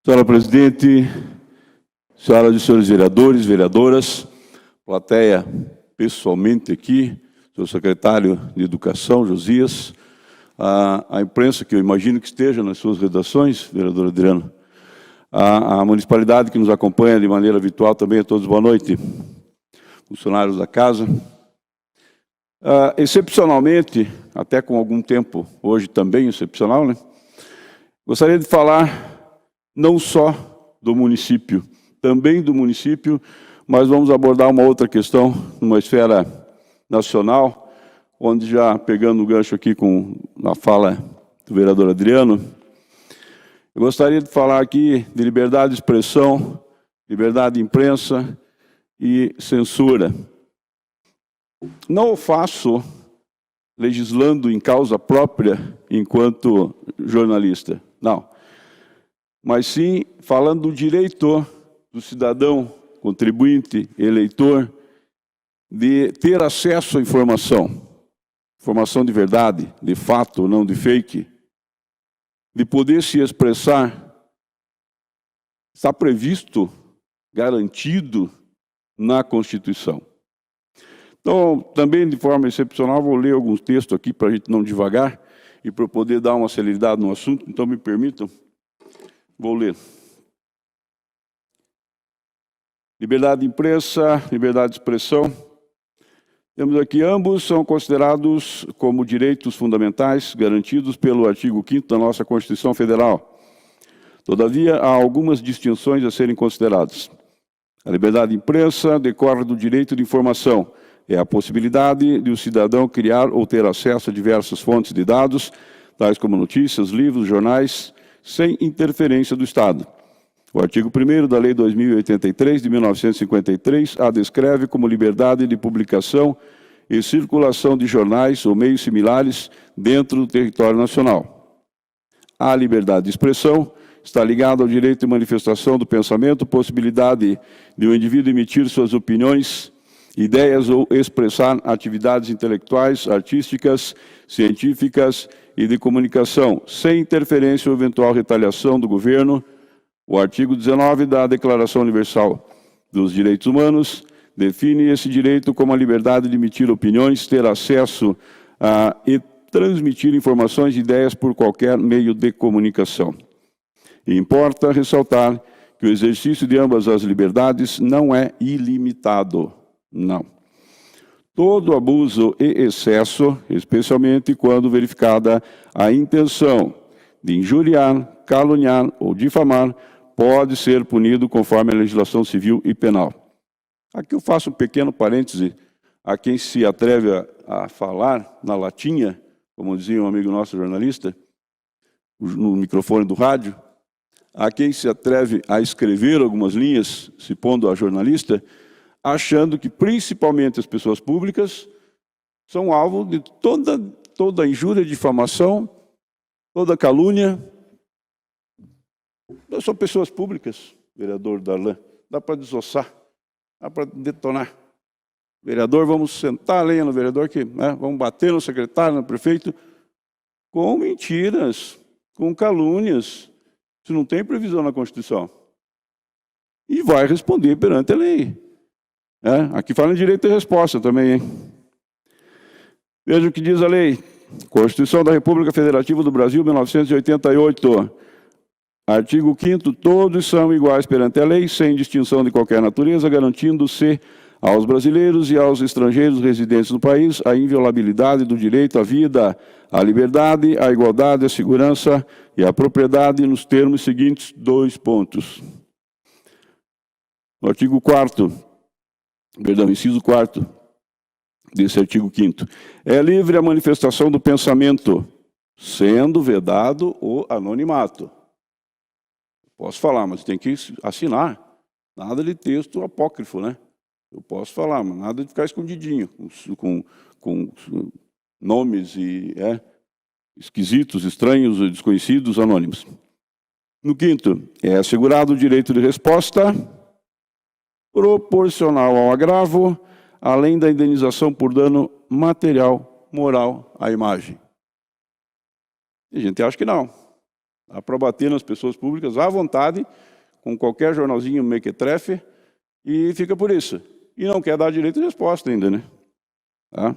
Senhora Presidente, senhoras e senhores vereadores, vereadoras, plateia pessoalmente aqui, seu secretário de Educação, Josias, a imprensa, que eu imagino que esteja nas suas redações, vereador Adriano, a municipalidade que nos acompanha de maneira virtual também, a todos boa noite, funcionários da casa. Excepcionalmente, até com algum tempo, hoje também excepcional, né? Gostaria de falar não só do município, também do município, mas vamos abordar uma outra questão numa esfera nacional, onde já pegando o gancho aqui na fala do vereador Adriano, eu gostaria de falar aqui de liberdade de expressão, liberdade de imprensa e censura. Não o faço legislando em causa própria enquanto jornalista, não. Mas sim falando do direito do cidadão, contribuinte, eleitor, de ter acesso à informação de verdade, de fato, não de fake, de poder se expressar, está previsto, garantido na Constituição. Então, também de forma excepcional, vou ler alguns textos aqui para a gente não divagar e para eu poder dar uma celeridade no assunto, então me permitam. Vou ler. Liberdade de imprensa, liberdade de expressão. Temos aqui, ambos são considerados como direitos fundamentais garantidos pelo artigo 5º da nossa Constituição Federal. Todavia, há algumas distinções a serem consideradas. A liberdade de imprensa decorre do direito de informação. É a possibilidade de o cidadão criar ou ter acesso a diversas fontes de dados, tais como notícias, livros, jornais, sem interferência do Estado. O artigo 1º da Lei 2083, de 1953, a descreve como liberdade de publicação e circulação de jornais ou meios similares dentro do território nacional. A liberdade de expressão está ligada ao direito de manifestação do pensamento, possibilidade de um indivíduo emitir suas opiniões, ideias ou expressar atividades intelectuais, artísticas, científicas e de comunicação, sem interferência ou eventual retaliação do governo. O artigo 19 da Declaração Universal dos Direitos Humanos define esse direito como a liberdade de emitir opiniões, ter acesso a e transmitir informações e ideias por qualquer meio de comunicação. E importa ressaltar que o exercício de ambas as liberdades não é ilimitado, não. Todo abuso e excesso, especialmente quando verificada a intenção de injuriar, caluniar ou difamar, pode ser punido conforme a legislação civil e penal. Aqui eu faço um pequeno parêntese a quem se atreve a falar na latinha, como dizia um amigo nosso jornalista, no microfone do rádio, a quem se atreve a escrever algumas linhas, se pondo a jornalista, achando que principalmente as pessoas públicas são alvo de toda injúria, difamação, toda calúnia. São pessoas públicas, vereador Darlan, dá para desossar, dá para detonar. Vereador, vamos sentar a lenha no vereador, vamos bater no secretário, no prefeito, com mentiras, com calúnias. Isso não tem previsão na Constituição. E vai responder perante a lei. Aqui fala em direito de resposta também, hein? Veja o que diz a lei. Constituição da República Federativa do Brasil, 1988. Artigo 5º, todos são iguais perante a lei, sem distinção de qualquer natureza, garantindo-se aos brasileiros e aos estrangeiros residentes no país a inviolabilidade do direito à vida, à liberdade, à igualdade, à segurança e à propriedade nos termos seguintes, 2 pontos. No artigo 4º, inciso 4º desse artigo 5º, é livre a manifestação do pensamento, sendo vedado o anonimato. Posso falar, mas tem que assinar. Nada de texto apócrifo, né? Eu posso falar, mas nada de ficar escondidinho, com nomes esquisitos, estranhos, desconhecidos, anônimos. No 5º, é assegurado o direito de resposta proporcional ao agravo, além da indenização por dano material, moral à imagem. E a gente acha que não. Dá para bater nas pessoas públicas à vontade, com qualquer jornalzinho mequetrefe, e fica por isso. E não quer dar direito de resposta ainda, né? Tá?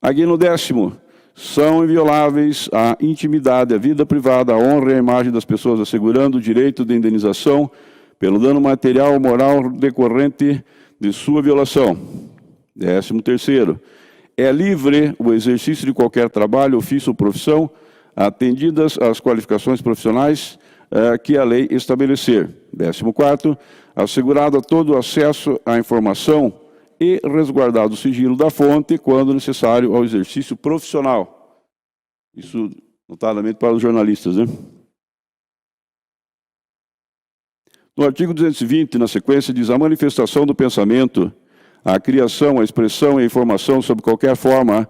Aqui no 10º, são invioláveis a intimidade, a vida privada, a honra e a imagem das pessoas, assegurando o direito de indenização pelo dano material ou moral decorrente de sua violação. 13º, é livre o exercício de qualquer trabalho, ofício ou profissão, atendidas as qualificações profissionais que a lei estabelecer. 14º, assegurado todo o acesso à informação e resguardado o sigilo da fonte, quando necessário, ao exercício profissional. Isso, notadamente, para os jornalistas, né? No artigo 220, na sequência, diz: a manifestação do pensamento, a criação, a expressão e a informação sob qualquer forma,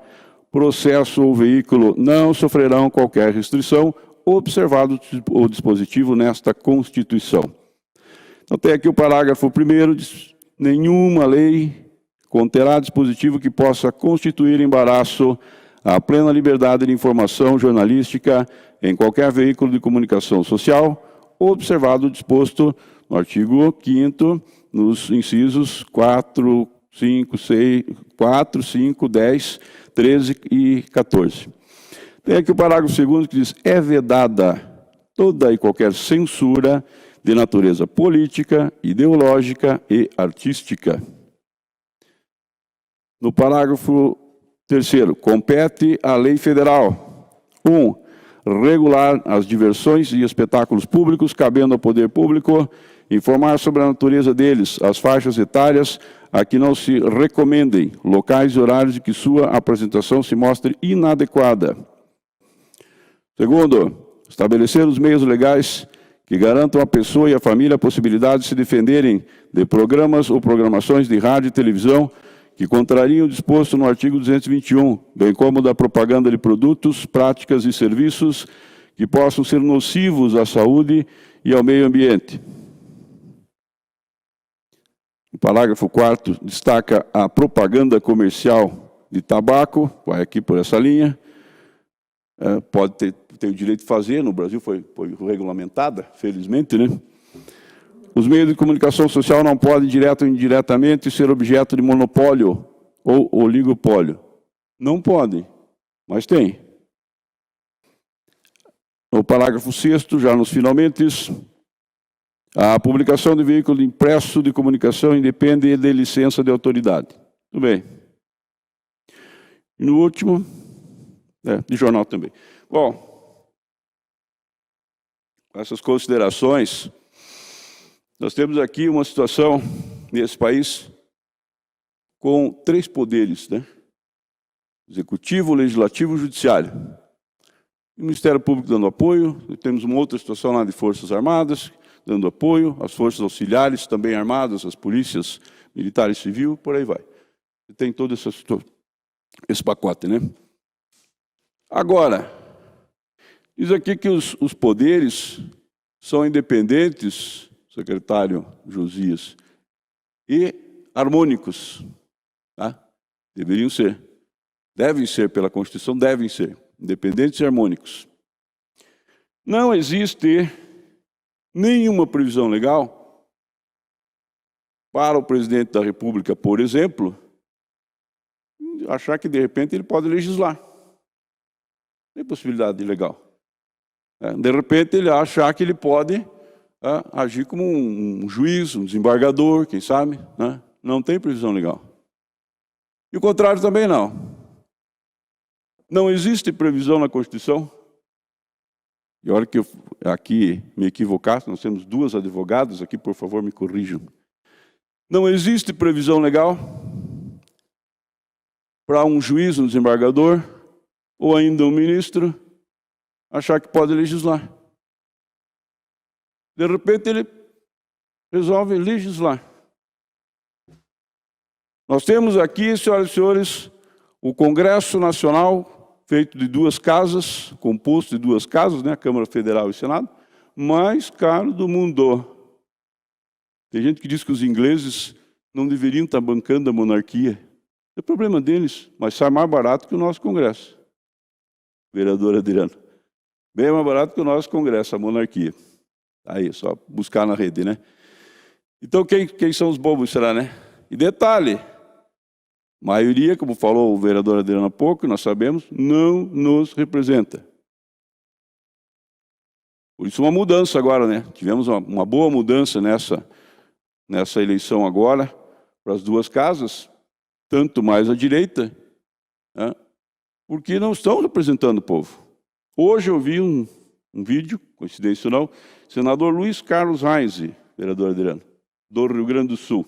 processo ou veículo não sofrerão qualquer restrição, observado o dispositivo nesta Constituição. Então, tem aqui o parágrafo 1º, diz: nenhuma lei conterá dispositivo que possa constituir embaraço à plena liberdade de informação jornalística em qualquer veículo de comunicação social, observado o disposto no artigo 5º, nos incisos 4, 5, 10, 13 e 14. Tem aqui o parágrafo 2º que diz: é vedada toda e qualquer censura de natureza política, ideológica e artística. No parágrafo 3º, compete à lei federal: 1. Regular as diversões e espetáculos públicos, cabendo ao poder público informar sobre a natureza deles, as faixas etárias a que não se recomendem, locais e horários de que sua apresentação se mostre inadequada. 2. Estabelecer os meios legais que garantam à pessoa e à família a possibilidade de se defenderem de programas ou programações de rádio e televisão que contrariam o disposto no artigo 221, bem como da propaganda de produtos, práticas e serviços que possam ser nocivos à saúde e ao meio ambiente. O parágrafo 4º destaca a propaganda comercial de tabaco, vai aqui por essa linha, pode ter o direito de fazer, no Brasil foi regulamentada, felizmente, né? Os meios de comunicação social não podem, direto ou indiretamente, ser objeto de monopólio ou oligopólio. Não podem, mas tem. No parágrafo 6º, já nos finalmente, a publicação de veículo impresso de comunicação independe de licença de autoridade. Tudo bem. E no último, de jornal também. Bom, essas considerações, nós temos aqui uma situação nesse país com 3 poderes, né? Executivo, Legislativo e Judiciário. O Ministério Público dando apoio, temos uma outra situação lá de Forças Armadas, dando apoio, as forças auxiliares também armadas, as polícias militar e civil, por aí vai. Tem todo esse pacote, né? Agora, diz aqui que os poderes são independentes, secretário Josias, e harmônicos, tá? Deveriam ser. Devem ser, pela Constituição, devem ser. Independentes e harmônicos. Não existe nenhuma previsão legal para o presidente da República, por exemplo, achar que, de repente, ele pode legislar. Tem possibilidade legal. De repente, ele achar que ele pode agir como um juiz, um desembargador, quem sabe, né? Não tem previsão legal. E o contrário também não. Não existe previsão na Constituição. E olha que eu aqui me equivocar, nós temos 2 advogadas aqui, por favor, me corrijam. Não existe previsão legal para um juiz, um desembargador, ou ainda um ministro, achar que pode legislar. De repente, ele resolve legislar. Nós temos aqui, senhoras e senhores, o Congresso Nacional, feito de 2 casas, composto de 2 casas, né, a Câmara Federal e o Senado, mais caro do mundo. Tem gente que diz que os ingleses não deveriam estar bancando a monarquia. É problema deles, mas sai mais barato que o nosso Congresso. Vereador Adriano. Bem mais barato que o nosso Congresso, a monarquia. Aí, só buscar na rede, né? Então, quem são os bobos, será, né? E detalhe, maioria, como falou o vereador Adriano há pouco, nós sabemos, não nos representa. Por isso uma mudança agora, né? Tivemos uma boa mudança nessa eleição agora, para as duas casas, tanto mais à direita, né? Porque não estão representando o povo. Hoje eu vi um vídeo, coincidência ou não, senador Luiz Carlos Reis, vereador Adriano, do Rio Grande do Sul.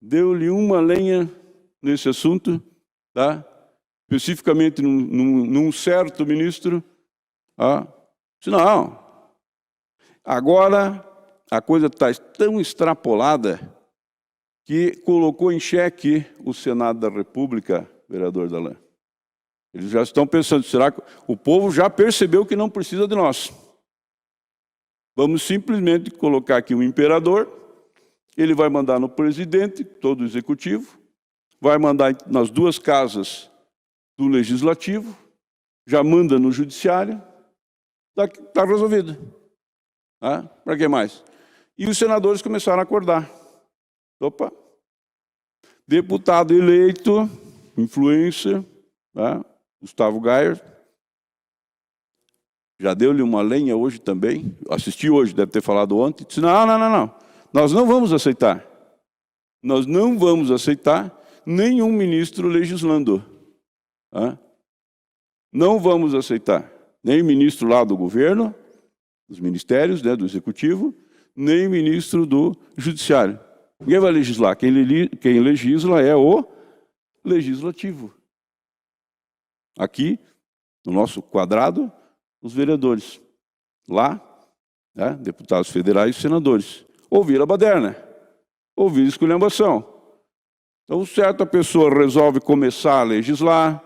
Deu-lhe uma lenha nesse assunto, tá? Especificamente num certo ministro. Tá? Disse, não, agora a coisa está tão extrapolada que colocou em xeque o Senado da República, vereador Dalan. Eles já estão pensando, será que o povo já percebeu que não precisa de nós? Vamos simplesmente colocar aqui um imperador, ele vai mandar no presidente, todo o executivo, vai mandar nas duas casas do legislativo, já manda no judiciário, está resolvido. Ah, para que mais? E os senadores começaram a acordar. Opa! Deputado eleito, influencer, tá? Gustavo Gayer, já deu-lhe uma lenha hoje também, assisti hoje, deve ter falado ontem, disse, não, nós não vamos aceitar. Nós não vamos aceitar nenhum ministro legislando. Tá? Não vamos aceitar nem ministro lá do governo, dos ministérios, né, do executivo, nem ministro do judiciário. Ninguém vai legislar. Quem legisla é o legislativo. Aqui, no nosso quadrado, os vereadores. Lá, né, deputados federais e senadores. Ouvir a baderna. Ouvir esculhambação. Então, certa pessoa resolve começar a legislar,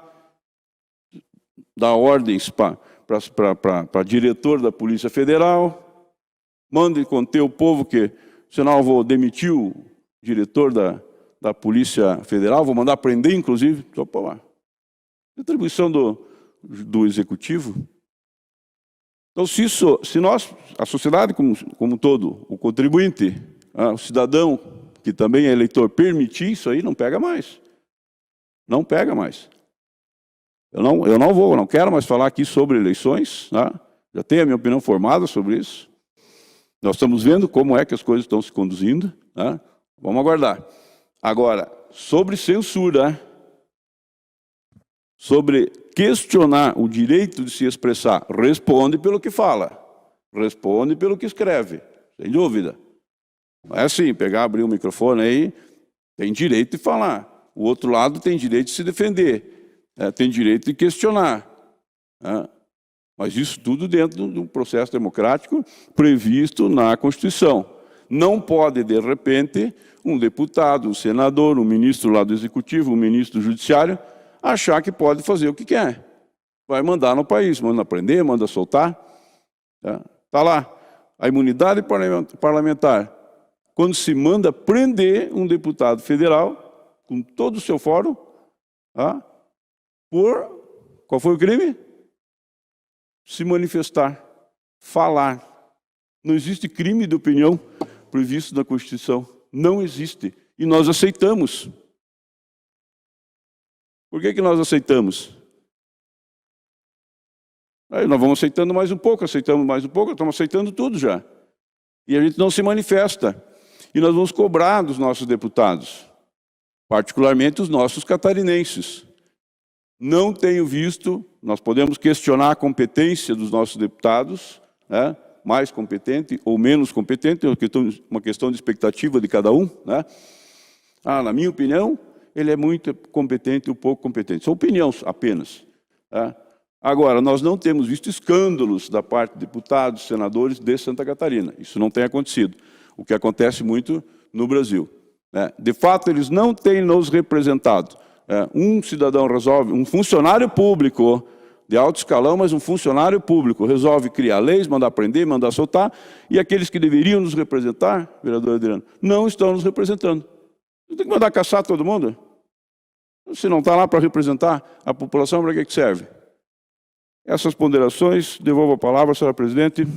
dar ordens para diretor da Polícia Federal, manda conter o povo que, senão vou demitir o diretor da Polícia Federal, vou mandar prender, inclusive. Opa lá. Atribuição do Executivo. Então, se nós, a sociedade como um todo, o contribuinte, o cidadão, que também é eleitor, permitir isso aí, não pega mais. Não pega mais. Eu não quero mais falar aqui sobre eleições, tá? Já tenho a minha opinião formada sobre isso. Nós estamos vendo como é que as coisas estão se conduzindo, tá? Vamos aguardar. Agora, sobre censura, sobre questionar o direito de se expressar, responde pelo que fala, responde pelo que escreve, sem dúvida. Não é assim, abrir o microfone aí, tem direito de falar. O outro lado tem direito de se defender. Tem direito de questionar. Mas isso tudo dentro de um processo democrático previsto na Constituição. Não pode, de repente, um deputado, um senador, um ministro lá do Executivo, um ministro do Judiciário, achar que pode fazer o que quer. Vai mandar no país, manda prender, manda soltar. Está lá. A imunidade parlamentar. Quando se manda prender um deputado federal, com todo o seu fórum, qual foi o crime? Se manifestar, falar. Não existe crime de opinião previsto na Constituição. Não existe. E nós aceitamos. Por que nós aceitamos? Aí nós vamos aceitando mais um pouco, estamos aceitando tudo já. E a gente não se manifesta. E nós vamos cobrar dos nossos deputados, particularmente os nossos catarinenses. Não tenho visto, nós podemos questionar a competência dos nossos deputados, né? Mais competente ou menos competente, é uma questão de expectativa de cada um. Né? Na minha opinião, ele é muito competente ou pouco competente. São opiniões apenas. Tá? Agora, nós não temos visto escândalos da parte de deputados, senadores de Santa Catarina. Isso não tem acontecido. O que acontece muito no Brasil. Né? De fato, eles não têm nos representado. Um cidadão resolve, um funcionário público de alto escalão, mas um funcionário público resolve criar leis, mandar prender, mandar soltar, e aqueles que deveriam nos representar, vereador Adriano, não estão nos representando. Tem que mandar caçar todo mundo? Se não está lá para representar a população, para que serve? Essas ponderações, devolvo a palavra, senhora presidente.